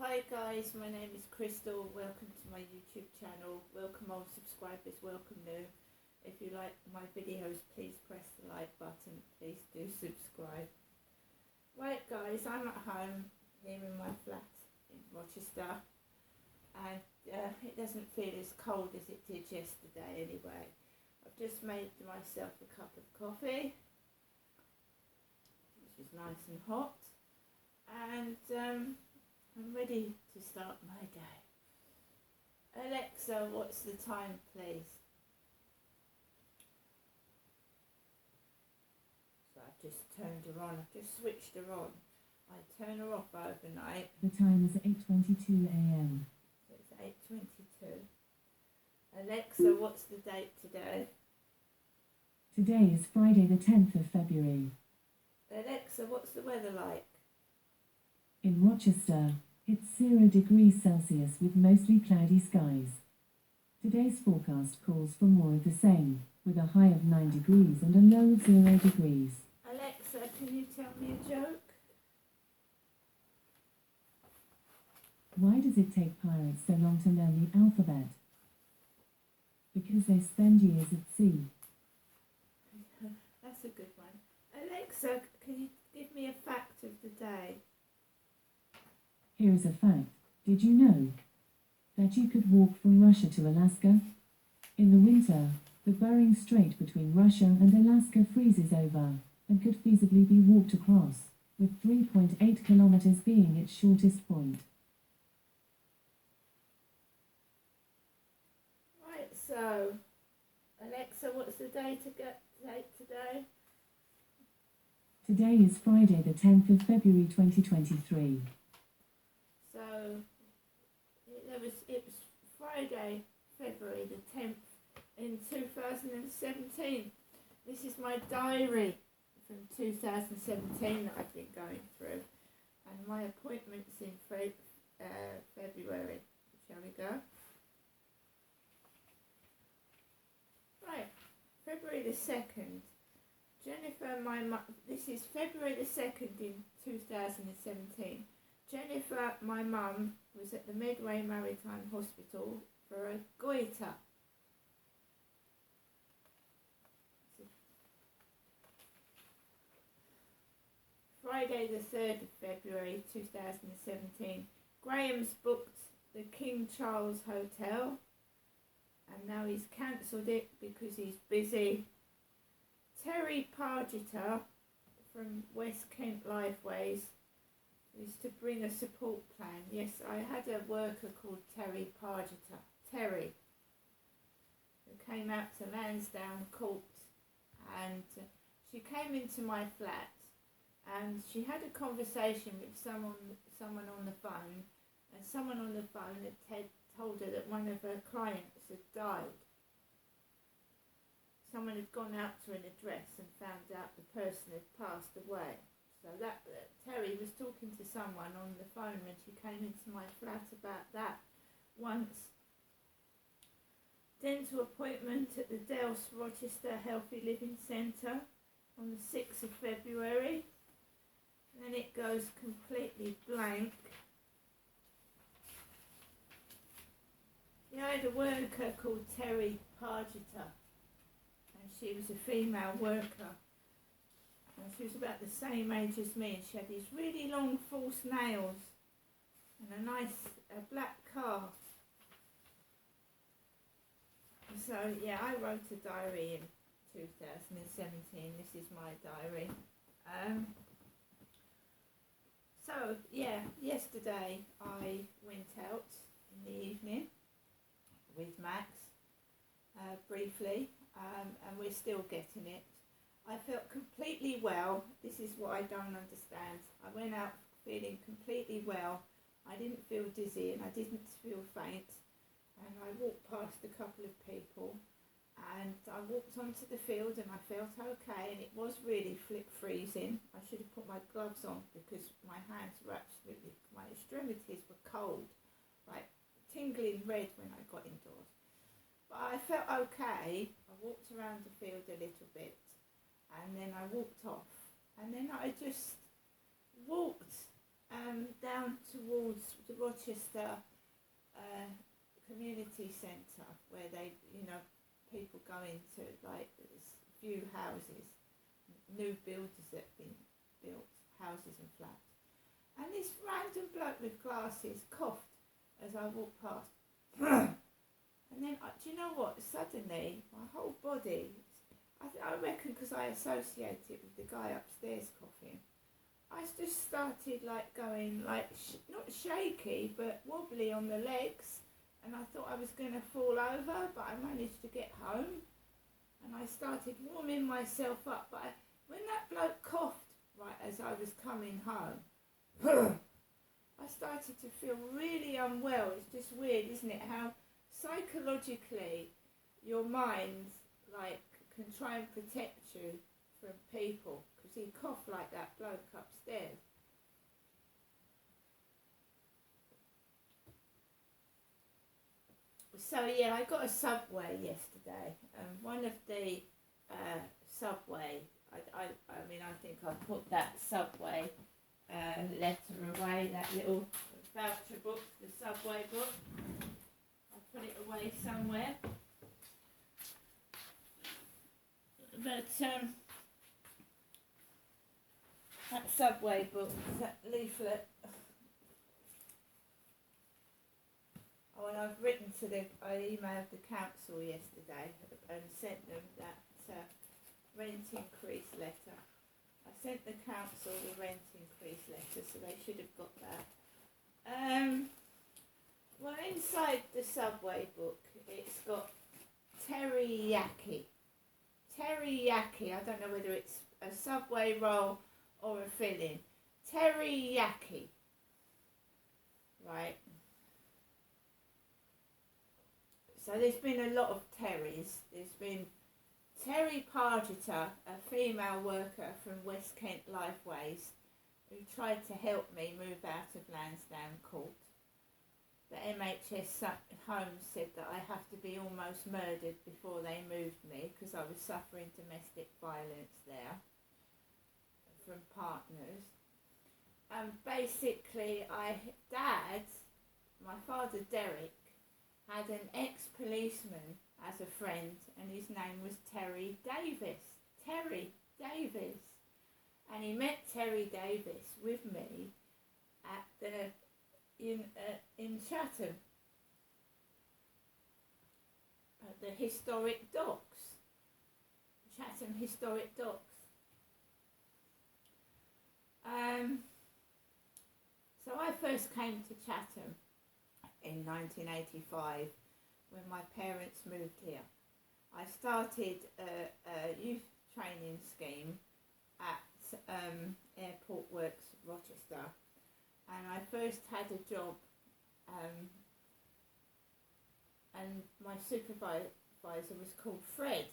Hi guys, my name is Crystal. Welcome to my YouTube channel. Welcome old subscribers, welcome new. If you like my videos, please press the like button. Please do subscribe. Right guys, I'm at home here in my flat in Rochester, and it doesn't feel as cold as it did yesterday anyway. I've just made myself a cup of coffee, which is nice and hot, and I'm ready to start my day. Alexa, what's the time, please? So I've just turned her on. I've just switched her on. I turn her off overnight. The time is 8:22 a.m. So it's 8:22. Alexa, what's the date today? Today is Friday the 10th of February. Alexa, what's the weather like? In Rochester, it's 0 degrees Celsius with mostly cloudy skies. Today's forecast calls for more of the same, with a high of 9 degrees and a low of 0 degrees. Alexa, can you tell me a joke? Why does it take pirates so long to learn the alphabet? Because they spend years at sea. That's a good one. Alexa, can you give me a fact of the day? Here is a fact. Did you know that you could walk from Russia to Alaska? In the winter, the Bering Strait between Russia and Alaska freezes over and could feasibly be walked across, with 3.8 kilometers being its shortest point. Right, so, Alexa, what's the date today? Today is Friday the 10th of February 2023. So, it was Friday, February the 10th in 2017. This is my diary from 2017 that I've been going through. And my appointment's in February. Shall we go? Right, February the 2nd. Jennifer, this is February the 2nd in 2017. Jennifer, my mum, was at the Medway Maritime Hospital for a goiter. Friday the 3rd of February 2017. Graham's booked the King Charles Hotel, and now he's cancelled it because he's busy. Terry Pargeter from West Kent Lifeways is to bring a support plan. Yes, I had a worker called Terry Pargeter. Terry, who came out to Lansdowne Court, and she came into my flat and she had a conversation with someone on the phone, and someone on the phone had told her that one of her clients had died. Someone had gone out to an address and found out the person had passed away. So that Terry was talking to someone on the phone when she came into my flat about that once. Dental appointment at the Dells Rochester Healthy Living Centre on the 6th of February. And then it goes completely blank. Yeah, I had a worker called Terry Pargeter, and she was a female worker. And she was about the same age as me, and she had these really long false nails and a nice black car. So yeah, I wrote a diary in 2017. This is my diary. So yeah, yesterday I went out in the evening with Max briefly, and we're still getting it. I felt completely well. This is what I don't understand. I went out feeling completely well. I didn't feel dizzy and I didn't feel faint. And I walked past a couple of people, and I walked onto the field and I felt okay, and it was really freezing. I should have put my gloves on because my hands were my extremities were cold, like tingling red when I got indoors. But I felt okay. I walked around the field a little bit, and then I walked off, and then I just walked down towards the Rochester community centre, where they, people go into like this few houses, new builders that have been built, houses and flats. And this random bloke with glasses coughed as I walked past. And then, do you know what? Suddenly, my whole body, I reckon because I associate it with the guy upstairs coughing, I just started like going like, not shaky, but wobbly on the legs. And I thought I was going to fall over, but I managed to get home. And I started warming myself up. But when that bloke coughed right as I was coming home, I started to feel really unwell. It's just weird, isn't it? How psychologically your mind like can try and protect you from people, because he coughed like that bloke upstairs. So yeah, I got a Subway yesterday, and one of the Subway, I mean, I think I put that Subway letter away, that little voucher book, the Subway book. I put it away somewhere. But that Subway book, that leaflet. Oh, and I've written I emailed the council yesterday and sent them that rent increase letter. I sent the council the rent increase letter, so they should have got that. Well, inside the Subway book, it's got teriyaki. Teriyaki, I don't know whether it's a Subway roll or a filling. Teriyaki. Right. So there's been a lot of Terrys. There's been Terry Pargeter, a female worker from West Kent Lifeways, who tried to help me move out of Lansdowne Court. The NHS home said that I have to be almost murdered before they moved me, because I was suffering domestic violence there from partners. And basically, my father Derek, had an ex-policeman as a friend, and his name was Terry Davis. Terry Davis. And he met Terry Davis with me at in Chatham, at the historic docks, Chatham Historic Docks. So I first came to Chatham in 1985 when my parents moved here. I started a youth training scheme at Airport Works Rochester, and I first had a job, and my supervisor was called Fred,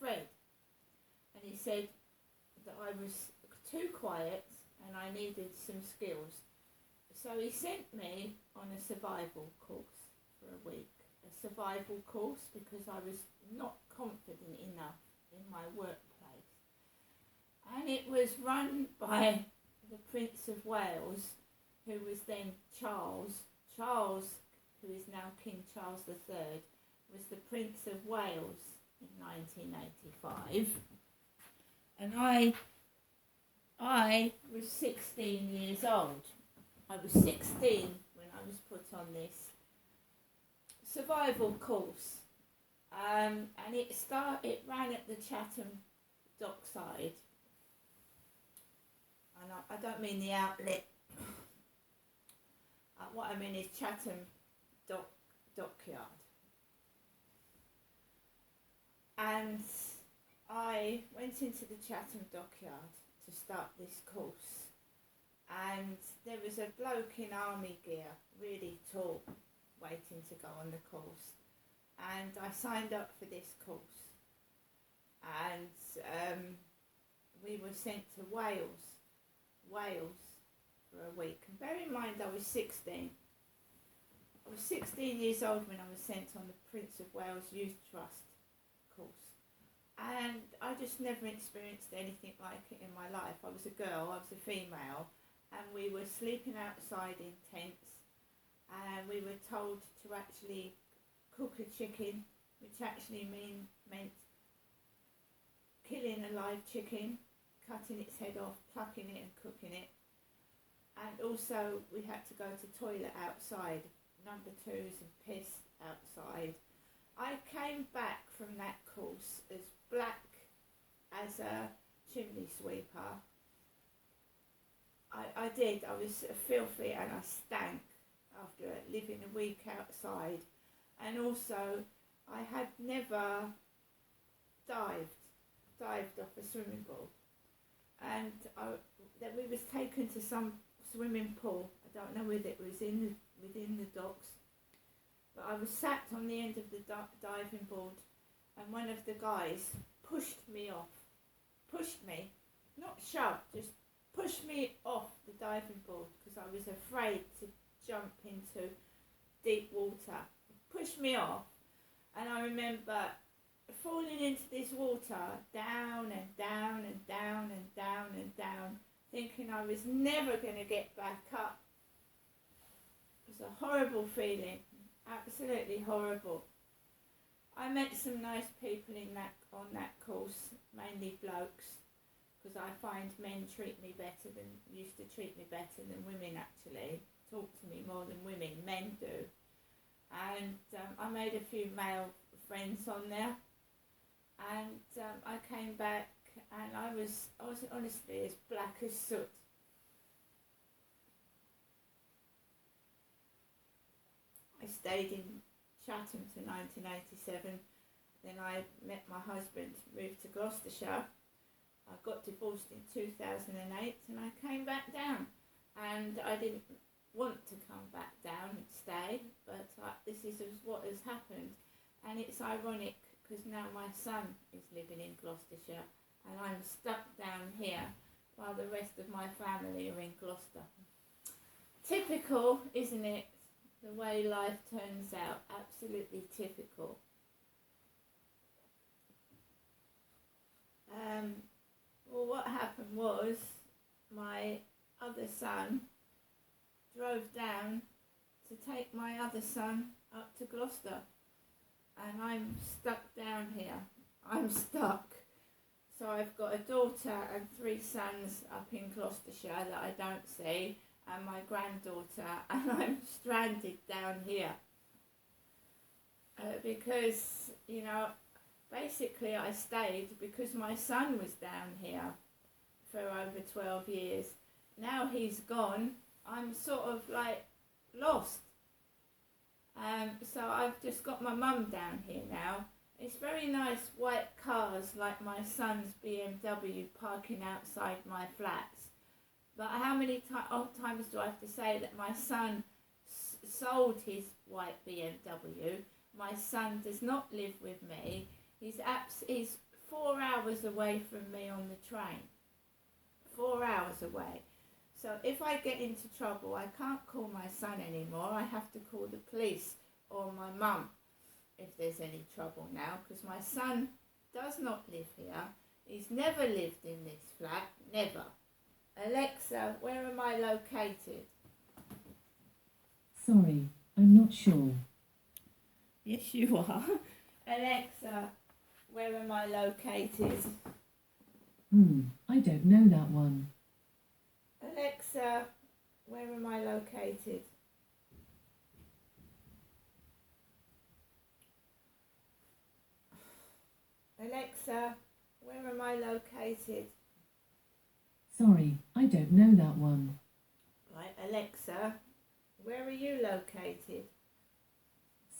and he said that I was too quiet and I needed some skills. So he sent me on a survival course for a week. A survival course because I was not confident enough in my workplace. And it was run by the Prince of Wales, who was then Charles. Charles, who is now King Charles III, was the Prince of Wales in 1985. And I was 16 years old. I was 16 when I was put on this survival course, and it ran at the Chatham dockside, and I don't mean the outlet. What I mean is Chatham dockyard, and I went into the Chatham dockyard to start this course. And there was a bloke in army gear, really tall, waiting to go on the course. And I signed up for this course. And we were sent to Wales for a week. And bear in mind I was 16. I was 16 years old when I was sent on the Prince of Wales Youth Trust course. And I just never experienced anything like it in my life. I was a girl, I was a female. and we were sleeping outside in tents, and we were told to actually cook a chicken, which actually meant killing a live chicken, cutting its head off, plucking it and cooking it. And also we had to go to toilet outside, number twos and piss outside. I came back from that course as black as a chimney sweeper. I did. I was filthy and I stank after living a week outside. And also I had never dived off a swimming pool. And then we was taken to some swimming pool. I don't know whether it was within the docks. But I was sat on the end of the diving board, and one of the guys pushed me off. Pushed me, not shoved, just pushed me off the diving board because I was afraid to jump into deep water. Pushed me off, and I remember falling into this water, down and down and down and down and down, thinking I was never going to get back up. It was a horrible feeling. Absolutely horrible. I met some nice people on that course, mainly blokes, because I find men treat me better used to treat me better than women actually. Talk to me more than men do. And I made a few male friends on there, and I came back and I was honestly as black as soot. I stayed in Chatham to 1987. Then I met my husband, moved to Gloucestershire. I got divorced in 2008 and I came back down. And I didn't want to come back down and stay, but this is what has happened. And it's ironic because now my son is living in Gloucestershire and I'm stuck down here while the rest of my family are in Gloucester. Typical, isn't it? The way life turns out, absolutely typical. Well, what happened was my other son drove down to take my other son up to Gloucester, and I'm stuck down here. I'm stuck. So I've got a daughter and 3 sons up in Gloucestershire that I don't see, and my granddaughter, and I'm stranded down here because, basically I stayed because my son was down here for over 12 years. Now he's gone, I'm sort of like lost. So I've just got my mum down here now. It's very nice white cars like my son's BMW parking outside my flats. But how many times do I have to say that my son sold his white BMW? My son does not live with me. He's 4 hours away from me on the train. 4 hours away. So if I get into trouble, I can't call my son anymore. I have to call the police or my mum if there's any trouble now, because my son does not live here. He's never lived in this flat, never. Alexa, where am I located? Sorry, I'm not sure. Yes, you are. Alexa, where am I located? I don't know that one. Alexa, where am I located? Alexa, where am I located? Sorry, I don't know that one. Right, Alexa, where are you located?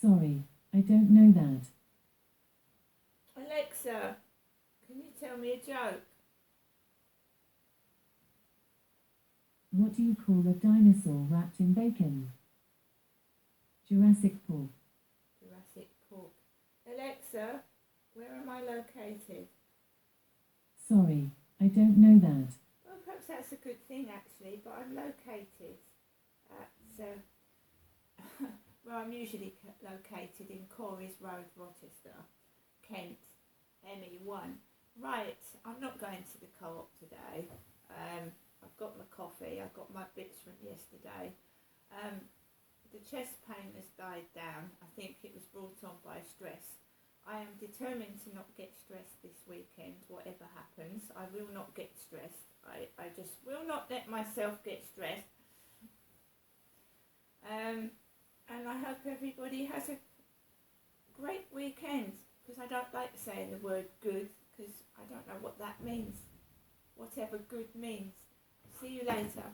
Sorry, I don't know that. Alexa, can you tell me a joke? What do you call a dinosaur wrapped in bacon? Jurassic Park. Jurassic Park. Alexa, where am I located? Sorry, I don't know that. Well, perhaps that's a good thing actually, but I'm located at, well, I'm usually located in Corey's Road, Rochester, Kent, ME1. Right, I'm not going to the co-op today. I've got my coffee, I've got my bits from yesterday. The chest pain has died down. I think it was brought on by stress. I am determined to not get stressed this weekend, whatever happens. I will not get stressed. I just will not let myself get stressed. And I hope everybody has a great weekend, because I don't like saying the word good, because I don't know what that means. Whatever good means. See you later.